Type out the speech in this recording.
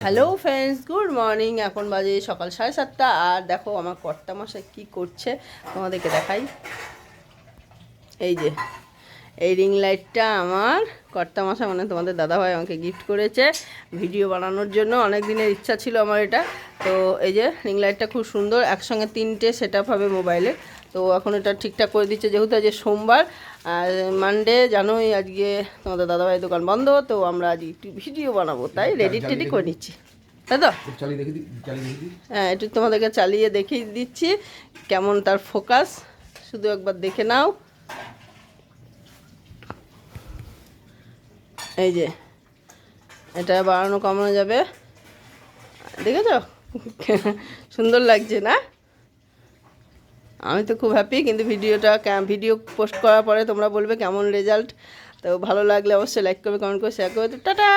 Hello friends, good morning. এখন বাজে সকাল 7:30 আর দেখো আমার কর্তামশাই কি করছে তোমাদেরকে দেখাই। এই যে এই রিং লাইটটা আমার কর্তামশাই মানে তোমাদের দাদাভাই আমাকে গিফট করেছে ভিডিও বানানোর জন্য। অনেক দিনের ইচ্ছা ছিল আমার এটা। তো এই যে রিং লাইটটা খুব সুন্দর, একসঙ্গে 3টে সেট আপ হবে মোবাইলে। তো এখন এটা ঠিকঠাক করে দিচ্ছে, যেহেতু আজকে সোমবার আর মানডে জানোই আজকে তোমাদের দাদাভাই দোকান বন্ধ। তো আমরা আজ একটু ভিডিও বানাবো, তাই রেডি টেডি করে নিচ্ছি, তাই তো? হ্যাঁ, একটু তোমাদেরকে চালিয়ে দেখিয়ে দিচ্ছি কেমন তার ফোকাস, শুধু একবার দেখে নাও। এই যে এটা বাড়ানো কমানো যাবে, দেখেছ? সুন্দর লাগছে না? আমি তো খুব হ্যাপি, কিন্তু ভিডিও পোস্ট করার পরে তোমরা বলবে কেমন রেজাল্ট। তো ভালো লাগলে অবশ্যই লাইক করবে, কমেন্ট করে শেয়ার করবে। তো টাটা।